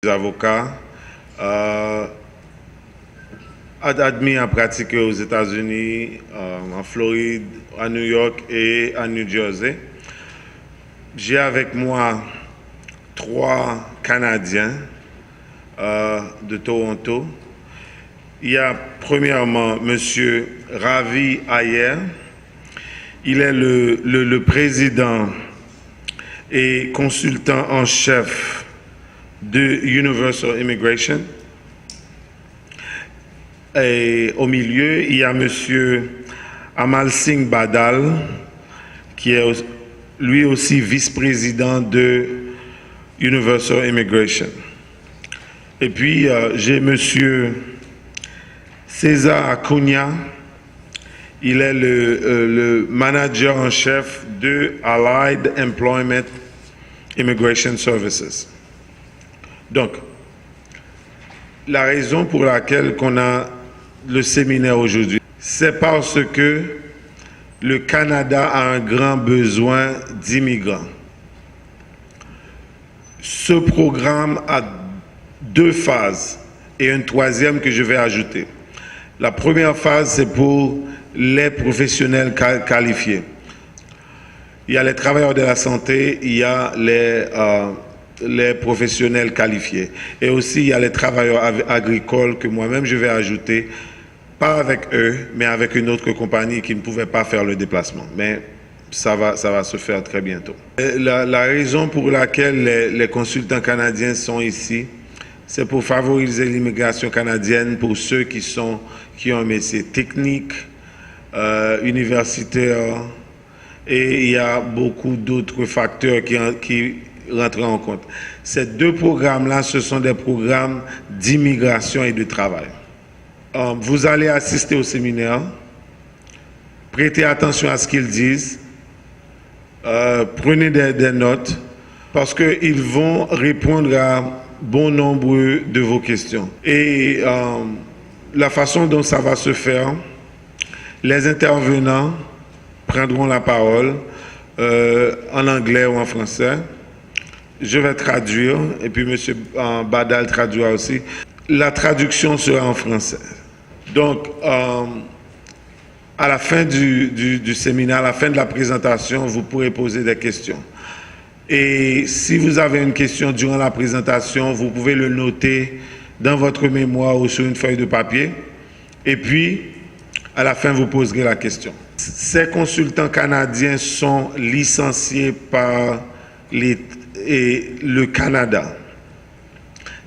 Les avocats admis à pratiquer aux États-Unis, en Floride, à New York et à New Jersey. J'ai avec moi 3 Canadiens de Toronto. Il y a premièrement M. Ravi Iyer. Il est le président et consultant en chef de Universal Immigration. Et au milieu, il y a M. Amal Singh Badal, qui est lui aussi vice-président de Universal Immigration. Et puis, j'ai M. César Acuna. Il est le manager en chef de Allied Employment Immigration Services. Donc, la raison pour laquelle on a le séminaire aujourd'hui, c'est parce que le Canada a un grand besoin d'immigrants. Ce programme a 2 phases et une 3e que je vais ajouter. La première phase, c'est pour les professionnels qualifiés. Il y a les travailleurs de la santé, il y a les professionnels qualifiés. Et aussi, il y a les travailleurs agricoles que moi-même je vais ajouter, pas avec eux, mais avec une autre compagnie qui ne pouvait pas faire le déplacement. Mais ça va se faire très bientôt. La raison pour laquelle les consultants canadiens sont ici, c'est pour favoriser l'immigration canadienne pour ceux qui ont un métier technique, universitaire, et il y a beaucoup d'autres facteurs qui rentrent en compte. Ces 2 programmes-là, ce sont des programmes d'immigration et de travail. Vous allez assister au séminaire, prêtez attention à ce qu'ils disent, prenez des notes, parce qu'ils vont répondre à bon nombre de vos questions. Et la façon dont ça va se faire, les intervenants prendront la parole en anglais ou en français. Je vais traduire, et puis M. Badal traduira aussi. La traduction sera en français. Donc, à la fin du séminaire, à la fin de la présentation, vous pourrez poser des questions. Et si vous avez une question durant la présentation, vous pouvez le noter dans votre mémoire ou sur une feuille de papier. Et puis, à la fin, vous poserez la question. Ces consultants canadiens sont licenciés par le Canada.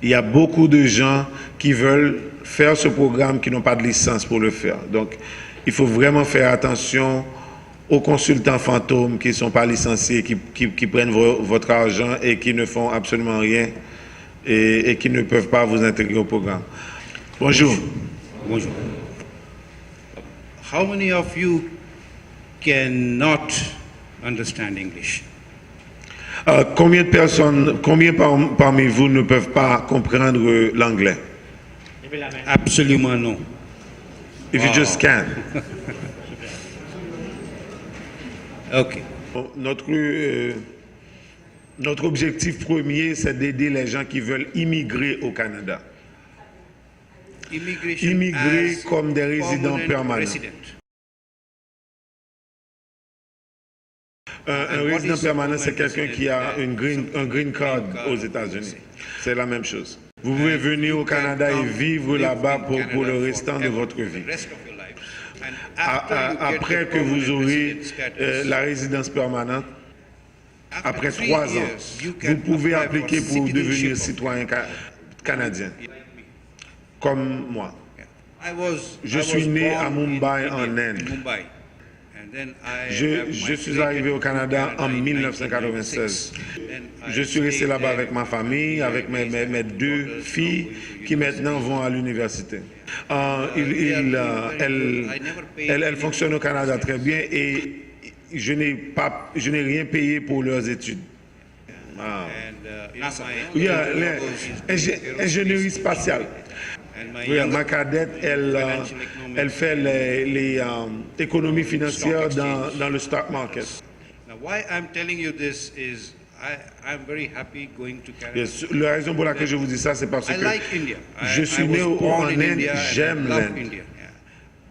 Il y a beaucoup de gens qui veulent faire ce programme qui n'ont pas de licence pour le faire. Donc, il faut vraiment faire attention aux consultants fantômes qui ne sont pas licenciés, qui prennent votre argent et qui ne font absolument rien et qui ne peuvent pas vous intégrer au programme. Bonjour. Bonjour. How many of you cannot understand English? Combien parmi vous ne peuvent pas comprendre l'anglais? Absolument non. If you just can't. Okay. Notre objectif premier, c'est d'aider les gens qui veulent immigrer au Canada. Immigrer comme des résidents permanents. Un résident permanent, c'est quelqu'un qui a un green card aux États-Unis. C'est la même chose. Vous pouvez venir au Canada et vivre là-bas pour le restant de votre vie. Après que vous aurez la résidence permanente, après 3 ans, vous pouvez appliquer pour devenir citoyen canadien, comme moi. Je suis né à Mumbai, en Inde. Je suis arrivé au Canada en 1996. Je suis resté là-bas avec ma famille, avec mes 2 filles qui maintenant vont à l'université. Elles fonctionnent au Canada très bien et je n'ai rien payé pour leurs études. Ingénierie spatiale. Oui, ma cadette, elle fait les économies financières dans le stock market. Now, why I'm telling you this is I'm very happy going to Canada. Yes, la raison pour laquelle je vous dis ça, c'est parce I que like India. je suis né en Inde, j'aime l'Inde. India. Yeah.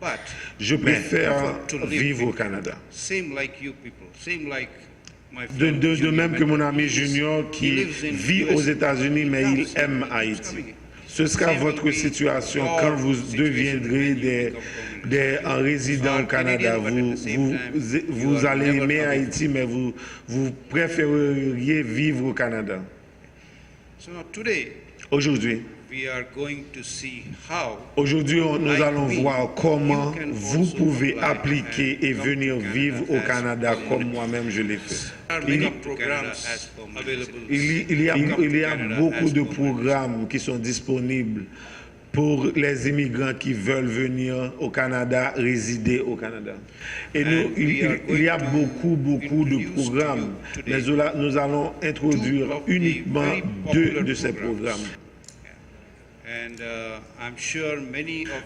But Je préfère to live vivre au in Canada. Same like you people. Same like my De friend. de même que mon ami He Junior qui lives in vit US. aux États-Unis, mais il Loves aime it. Haïti. Coming. Ce sera votre situation quand vous deviendrez des résidents au Canada. Vous allez aimer Haïti, mais vous préféreriez vivre au Canada. So now today Aujourd'hui, we are going to see how nous allons voir comment vous pouvez appliquer et venir vivre au Canada comme moi-même je l'ai fait. Il y a beaucoup de programmes qui sont disponibles pour les immigrants qui veulent venir au Canada, résider au Canada. Et il y a beaucoup de programmes, mais nous allons introduire uniquement 2 de ces programmes.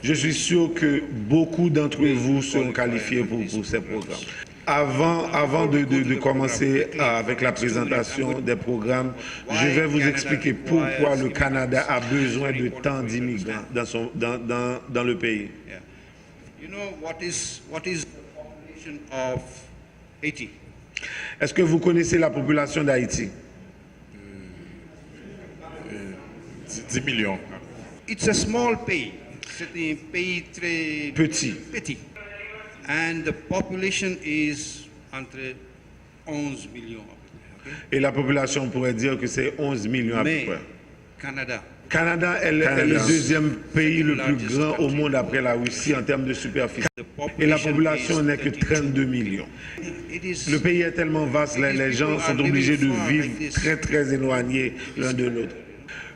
Je suis sûr que beaucoup d'entre vous seront qualifiés pour ces programmes. Avant de commencer avec la présentation des programmes, je vais vous expliquer pourquoi le Canada a besoin de tant d'immigrants dans le pays. Yeah. You know what is the population of Haiti? Est-ce que vous connaissez la population d'Haïti? 10 millions. It's a small pays. C'est un pays très Petit. petit. And the population is entre 11 millions. Okay? Et la population, on pourrait dire que c'est 11 millions à peu Mais près. Canada, Canada est le deuxième pays le plus grand au monde après la Russie en termes de superficie. Et la population n'est que 32 millions. it is Le pays est tellement vaste, les gens sont obligés de vivre très éloignés l'un de l'autre.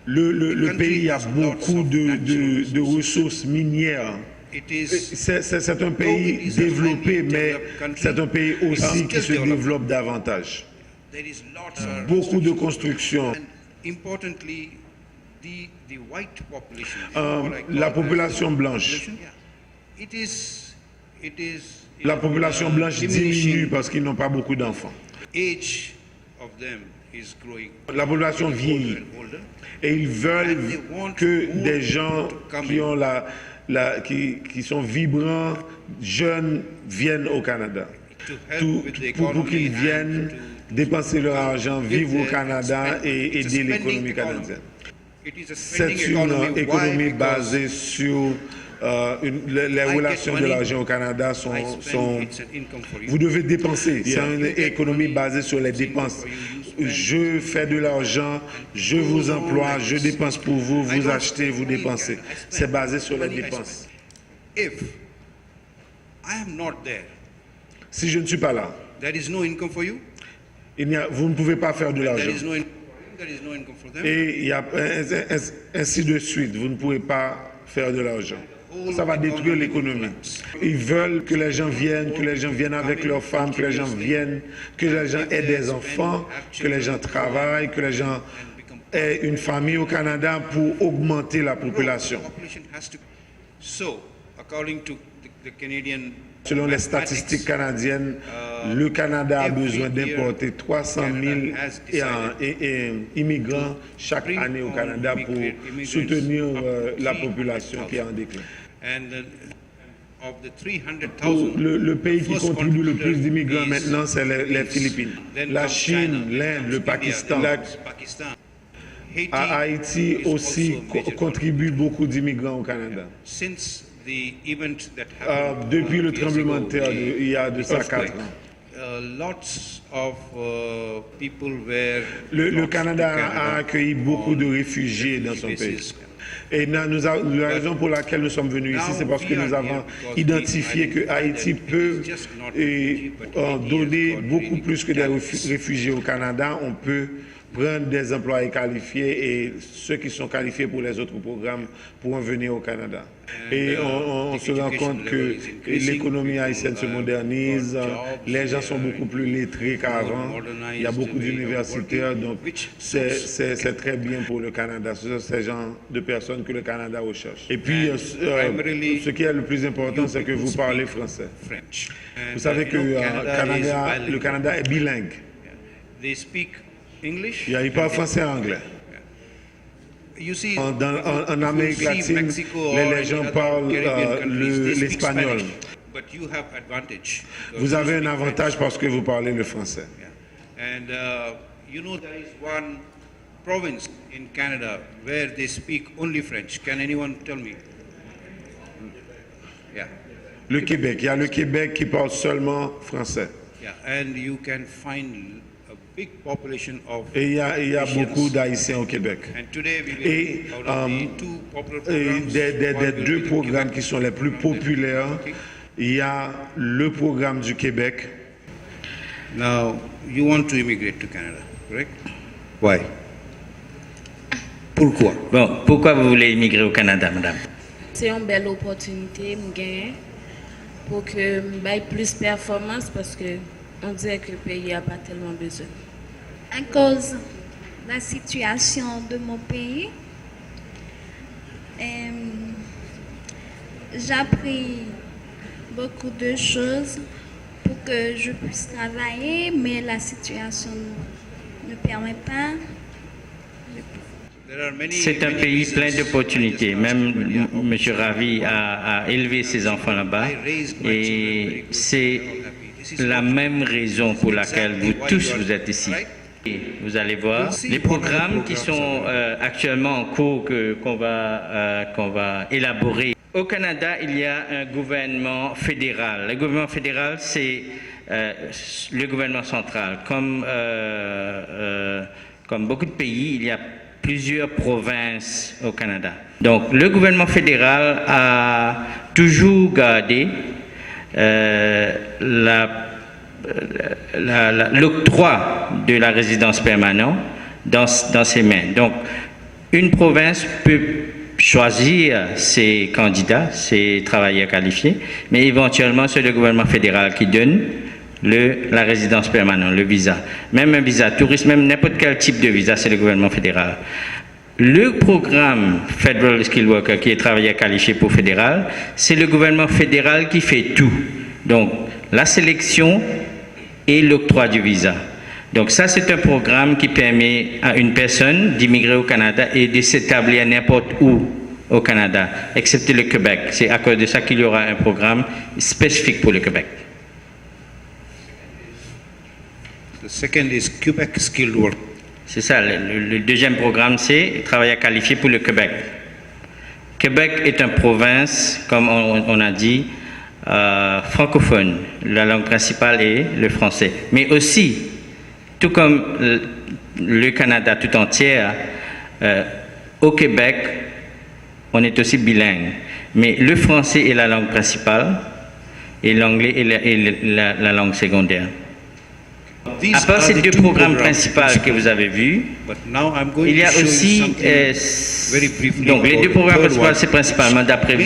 Le pays a beaucoup de ressources minières. it is C'est un pays développé, mais c'est un pays aussi qui se développe davantage. there is lots of Beaucoup de constructions. and importantly the white population. La population blanche. Yeah. It is La population blanche diminue parce qu'ils n'ont pas beaucoup d'enfants. age of them is growing. La population vieillit. Older and older. Et ils veulent que des gens qui sont vibrants, jeunes, viennent au Canada. To help with the economy Pour qu'ils viennent and to dépenser leur argent, vivre au with Canada et it's a aider spending l'économie economy. canadienne. It is a spending C'est une économie Why? basée sur les relations de l'argent au Canada I sont spend, it's an income for you. vous devez dépenser. C'est une économie basée sur les dépenses. Je fais de l'argent, je vous emploie, je dépense pour vous, vous achetez, vous dépensez. C'est basé sur les dépenses. If I am not there, Si je ne suis pas là, there is no income for you. vous ne pouvez pas faire de There l'argent. is no income for you. There is no income for them. Et il y a ainsi de suite. Vous ne pouvez pas faire de l'argent. Ça va détruire l'économie. Ils veulent que les gens viennent avec leurs femmes, que les gens viennent, que les gens aient des enfants, que les gens travaillent, que les gens aient une famille au Canada pour augmenter la population. Population has to. So, according to the Canadian Selon les statistiques canadiennes, le Canada a besoin d'importer 300 000 immigrants chaque année au Canada pour soutenir la population qui est en déclin. and of the 300,000, Le pays qui contribue le plus d'immigrants maintenant, c'est les Philippines. La Chine, l'Inde, le Pakistan. Pakistan. Haïti aussi contribue beaucoup d'immigrants au Canada. Since the event that happened Depuis le years tremblement ago, de terre il y a de ça 4 ans. Lots of people were. Le Canada a accueilli beaucoup de réfugiés dans son pays. Et la raison pour laquelle nous sommes venus ici, c'est parce que nous avons identifié que Haïti peut donner beaucoup plus que des réfugiés au Canada. On peut prendre des employés qualifiés et ceux qui sont qualifiés pour les autres programmes pourront venir au Canada. Et on se rend compte que l'économie haïtienne se modernise, les gens sont beaucoup plus lettrés qu'avant, il y a beaucoup d'universitaires, donc c'est très bien pour le Canada. Ce sont ces gens de personnes que le Canada recherche. Et puis, ce qui est le plus important, c'est que vous parlez français. Vous savez que le Canada est bilingue. They speak English. Il parle français et anglais. You see, En Amérique latine, les gens parlent l'espagnol. But you have advantage. Vous avez un avantage parce que vous parlez le français. Yeah. And you know there is one province in Canada where they speak only French. Can anyone tell me? Yeah. Le Québec, il y a le Québec qui parle seulement français. Yeah, and you can find a big population of Et il y a Haitians. beaucoup d'Haïtiens au Québec. And today we Et will, out of the two popular programs, des one will deux be the programmes Québec qui sont les plus populaires, Okay. il y a le programme du Québec. Now, you want to immigrate to Canada, correct? Why? Pourquoi? Bon, pourquoi vous voulez immigrer au Canada, madame? C'est une belle opportunité pour que je ait plus de performance parce que on dirait que le pays n'a pas tellement besoin. À cause de la situation de mon pays, j'ai appris beaucoup de choses pour que je puisse travailler, mais la situation ne permet pas. There are many, C'est un many pays reasons plein why d'opportunités. this Même country, yeah, M. Ravi a élevé ses enfants là-bas. Et c'est la même raison pour laquelle vous tous vous êtes ici. Et vous allez voir les programmes qui sont actuellement en cours qu'on va élaborer. Au Canada, il y a un gouvernement fédéral. Le gouvernement fédéral, c'est le gouvernement central. Comme beaucoup de pays, il y a plusieurs provinces au Canada. Donc, le gouvernement fédéral a toujours gardé l'octroi de la résidence permanente dans ses mains. Donc, une province peut choisir ses candidats, ses travailleurs qualifiés, mais éventuellement c'est le gouvernement fédéral qui donne la résidence permanente, le visa. Même un visa touriste, même n'importe quel type de visa, c'est le gouvernement fédéral. Le programme Federal Skilled Worker, qui est travailleur qualifié pour fédéral, c'est le gouvernement fédéral qui fait tout. Donc, la sélection et l'octroi du visa. Donc ça, c'est un programme qui permet à une personne d'immigrer au Canada et de s'établir n'importe où au Canada, excepté le Québec. C'est à cause de ça qu'il y aura un programme spécifique pour le Québec. The second is Quebec skilled work. C'est ça, le deuxième programme, c'est travailleur qualifié pour le Québec. Québec est une province, comme on a dit, francophone. La langue principale est le français. Mais aussi, tout comme le Canada tout entier, au Québec, on est aussi bilingue. Mais le français est la langue principale et l'anglais est la langue secondaire. À part ces deux programmes principaux que vous avez vus, il y a aussi, donc les deux programmes principaux, c'est principalement d'après